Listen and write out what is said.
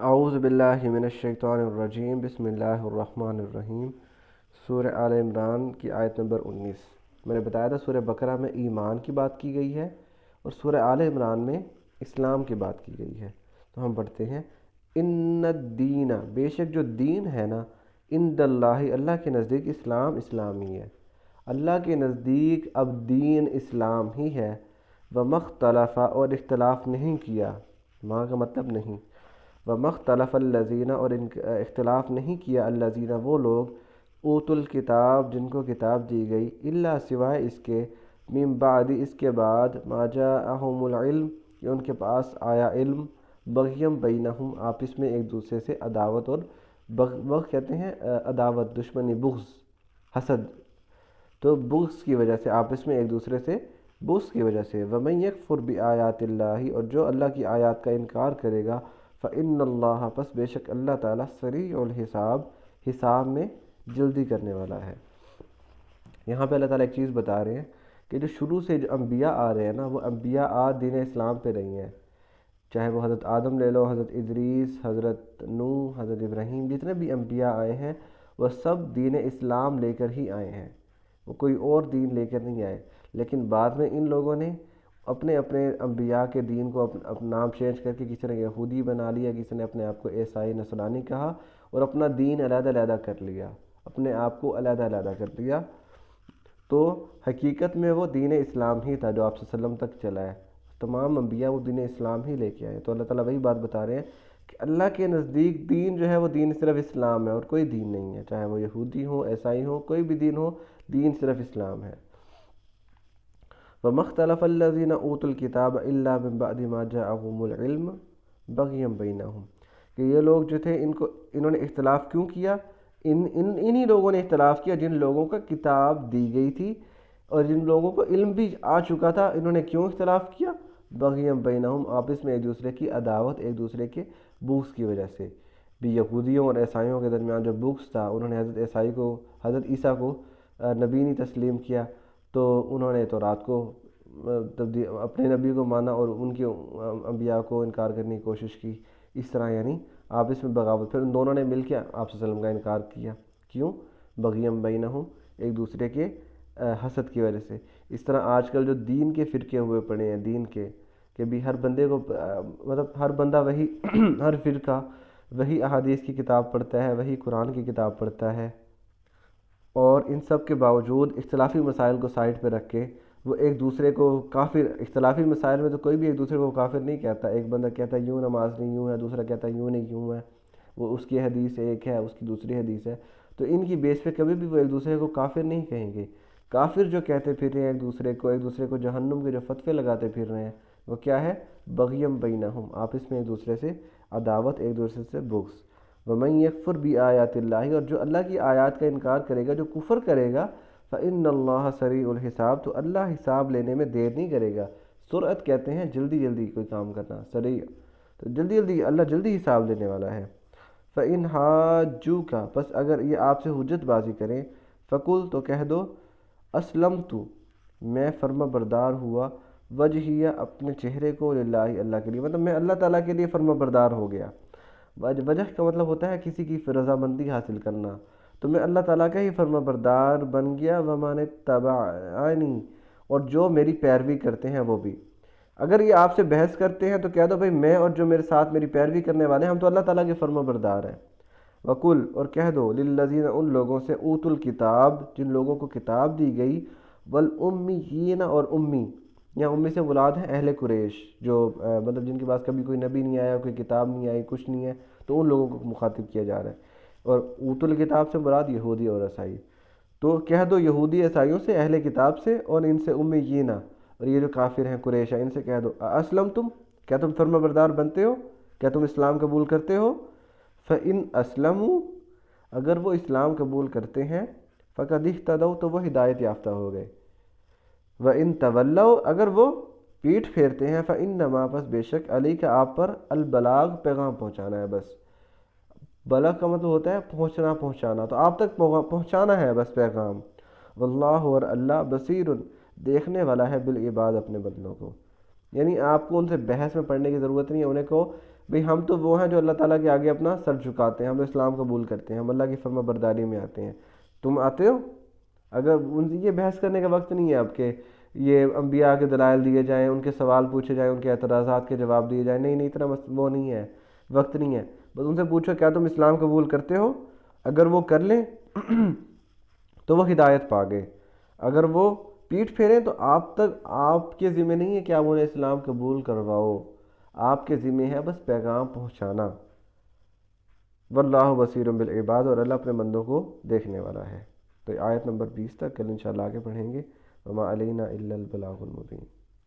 اعوذ باللہ من الشیطان الرجیم، بسم اللہ الرحمن الرحیم۔ سورہ آل عمران کی آیت نمبر 19۔ میں نے بتایا تھا سورہ بقرہ میں ایمان کی بات کی گئی ہے اور سورہ آل عمران میں اسلام کی بات کی گئی ہے۔ تو ہم پڑھتے ہیں، ان الدین، بے شک جو دین ہے نا، عند اللہ، اللہ کے نزدیک اسلام ہی ہے۔ اللہ کے نزدیک اب دین اسلام ہی ہے۔ ومختلف، اور اختلاف نہیں کیا، ماں کا مطلب نہیں، ومختلف الذین، اور اختلاف نہیں کیا الذین، وہ لوگ، اوت الکتاب، جن کو کتاب دی گئی، الا، سوائے اس کے، من بعد، اس کے بعد، ما جاءہم العلم، کہ ان کے پاس آیا علم، بغیم بینہم، آپس میں ایک دوسرے سے عداوت، اور بغ کہتے ہیں عداوت، دشمنی، بغض، حسد، تو بغض کی وجہ سے، آپس میں ایک دوسرے سے بغض کی وجہ سے۔ ومن یکفر بآیات اللہ، اور جو اللہ کی آیات کا انکار کرے گا، فإن اللہ، پس بے شک اللہ تعالیٰ، سریع الحساب، حساب میں جلدی کرنے والا ہے۔ یہاں پہ اللہ تعالیٰ ایک چیز بتا رہے ہیں کہ جو شروع سے جو انبیاء آ رہے ہیں نا، وہ انبیاء آج دین اسلام پہ رہی ہیں، چاہے وہ حضرت آدم لے لو، حضرت ادریس، حضرت نوح، حضرت ابراہیم، جتنے بھی انبیاء آئے ہیں وہ سب دین اسلام لے کر ہی آئے ہیں، وہ کوئی اور دین لے کر نہیں آئے۔ لیکن بعد میں ان لوگوں نے اپنے اپنے انبیاء کے دین کو اپنا نام چینج کر کے، کسی نے یہودی بنا لیا، کسی نے اپنے آپ کو عیسائی نصرانی کہا، اور اپنا دین علیحدہ علیحدہ کر لیا، اپنے آپ کو علیحدہ علیحدہ کر لیا۔ تو حقیقت میں وہ دین اسلام ہی تھا جو آپ صلی اللہ علیہ وسلم تک چلا ہے، تمام انبیاء وہ دین اسلام ہی لے کے آئے۔ تو اللہ تعالیٰ وہی بات بتا رہے ہیں کہ اللہ کے نزدیک دین جو ہے وہ دین صرف اسلام ہے، اور کوئی دین نہیں ہے، چاہے وہ یہودی ہو، عیسائی ہو، کوئی بھی دین ہو، دین صرف اسلام ہے۔ وَمَا اخْتَلَفَ الَّذِينَ أُوتُوا الْكِتَابَ إِلَّا مِن بَعْدِ مَا جَاءَهُمُ الْعِلْمُ بَغْيًا بَيْنَهُمْ، کہ یہ لوگ جو تھے، انہوں نے اختلاف کیوں کیا؟ انہی لوگوں نے اختلاف کیا جن لوگوں کا کتاب دی گئی تھی اور جن لوگوں کو علم بھی آ چکا تھا۔ انہوں نے کیوں اختلاف کیا؟ بغیم بینہم، آپس میں ایک دوسرے کی عداوت، ایک دوسرے کے بغض کی وجہ سے۔ بھی یہودیوں اور عیسائیوں کے درمیان جو بغض تھا، انہوں نے حضرت عیسیٰ کو نبی نہیں تسلیم کیا، تو انہوں نے تو رات کو اپنے نبی کو مانا اور ان کے انبیاء کو انکار کرنے کی کوشش کی، اس طرح یعنی آپس میں بغاوت۔ پھر ان دونوں نے مل کے آپ صلی اللہ علیہ وسلم کا انکار کیا، کیوں؟ بغیم بینہم، ایک دوسرے کے حسد کی وجہ سے۔ اس طرح آج کل جو دین کے فرقے ہوئے پڑے ہیں، دین کے، کہ بھی ہر بندے کو مطلب ہر بندہ وہی ہر فرقہ وہی احادیث کی کتاب پڑھتا ہے، وہی قرآن کی کتاب پڑھتا ہے، اور ان سب کے باوجود اختلافی مسائل کو سائڈ پہ رکھ کے وہ ایک دوسرے کو کافر، اختلافی مسائل میں تو کوئی بھی ایک دوسرے کو کافر نہیں کہتا۔ ایک بندہ کہتا ہے یوں نماز نہیں یوں ہے، دوسرا کہتا ہے یوں نہیں یوں ہے، وہ اس کی حدیث ایک ہے، اس کی دوسری حدیث ہے، تو ان کی بیس پہ کبھی بھی وہ ایک دوسرے کو کافر نہیں کہیں گے۔ کافر جو کہتے پھر رہے ہیں ایک دوسرے کو جہنم کے جو فتوے لگاتے پھر رہے ہیں، وہ کیا ہے؟ بغیم بینہم، آپس میں ایک دوسرے سے عداوت، ایک دوسرے سے بغض۔ ومن یکفر بآیات اللہ، اور جو اللہ کی آیات کا انکار کرے گا، جو کفر کرے گا، فإن اللہ سریع الحساب، تو اللہ حساب لینے میں دیر نہیں کرے گا۔ سرعت کہتے ہیں جلدی جلدی کوئی کام کرنا، سریع، تو جلدی جلدی، اللہ جلدی حساب لینے والا ہے۔ فإن حاجوک، پس اگر یہ آپ سے حجت بازی کریں، فقل، تو کہہ دو، اسلمت، میں فرما بردار ہوا، وجہیہ، اپنے چہرے کو، للہ، اللہ کے لیے، مطلب میں اللہ تعالیٰ کے لیے فرما بردار ہو گیا۔ وجہ کا مطلب ہوتا ہے کسی کی رضامندی حاصل کرنا، تو میں اللہ تعالیٰ کا ہی فرما بردار بن گیا۔ ومن اتبعنی، اور جو میری پیروی کرتے ہیں وہ بھی۔ اگر یہ آپ سے بحث کرتے ہیں تو کہہ دو بھائی میں اور جو میرے ساتھ میری پیروی کرنے والے ہیں، ہم تو اللہ تعالیٰ کے فرما بردار ہیں۔ وقل، اور کہہ دو، للذین، ان لوگوں سے، اوت الکتاب، جن لوگوں کو کتاب دی گئی، والامیین، اور امی، یہاں امی سے مراد ہے اہل قریش، جو مطلب جن کے پاس کبھی کوئی نبی نہیں آیا، کوئی کتاب نہیں آئی، کچھ نہیں ہے، تو ان لوگوں کو مخاطب کیا جا رہا ہے۔ اور اوت الکتاب سے مراد یہودی اور عیسائی، تو کہہ دو یہودی عیسائیوں سے، اہل کتاب سے، اور ان سے امیین، اور یہ جو کافر ہیں قریش ہیں، ان سے کہہ دو، اسلم تم، کیا تم فرما بردار بنتے ہو؟ کیا تم اسلام قبول کرتے ہو؟ فإن اسلموا، اگر وہ اسلام قبول کرتے ہیں، فقد اہتدوا، تو وہ ہدایت یافتہ ہو گئے۔ وإن تولوا، اگر وہ پیٹھ پھیرتے ہیں، فإنما، بس بے شک، علیک، آپ پر، البلاغ، پیغام پہنچانا ہے بس۔ بلاغ کا مطلب ہوتا ہے پہنچانا، تو آپ تک پہنچانا ہے بس پیغام۔ واللہ، اور اللہ، بصیر، دیکھنے والا ہے، بالعباد، اپنے بندوں کو۔ یعنی آپ کو ان سے بحث میں پڑھنے کی ضرورت نہیں ہے، انہیں کو بھئی ہم تو وہ ہیں جو اللہ تعالیٰ کے آگے اپنا سر جھکاتے ہیں، ہم اسلام قبول کرتے ہیں، ہم اللہ کی فرما برداری میں آتے ہیں، تم آتے ہو؟ اگر یہ بحث کرنے کا وقت نہیں ہے اب کہ یہ انبیاء کے دلائل دیے جائیں، ان کے سوال پوچھے جائیں، ان کے اعتراضات کے جواب دیے جائیں، نہیں نہیں، اتنا وہ نہیں ہے، وقت نہیں ہے۔ بس ان سے پوچھو کیا تم اسلام قبول کرتے ہو؟ اگر وہ کر لیں تو وہ ہدایت پا گئے، اگر وہ پیٹھ پھیریں تو آپ کے ذمہ نہیں ہے کہ آپ انہیں اسلام قبول کرواؤ، آپ کے ذمہ ہے بس پیغام پہنچانا۔ واللہ بصیر بالعباد، اور اللہ اپنے بندوں کو دیکھنے والا ہے۔ تو آیت نمبر 20 تک کل انشاءاللہ آگے پڑھیں گے۔ وما علینا الا البلاغ المبین۔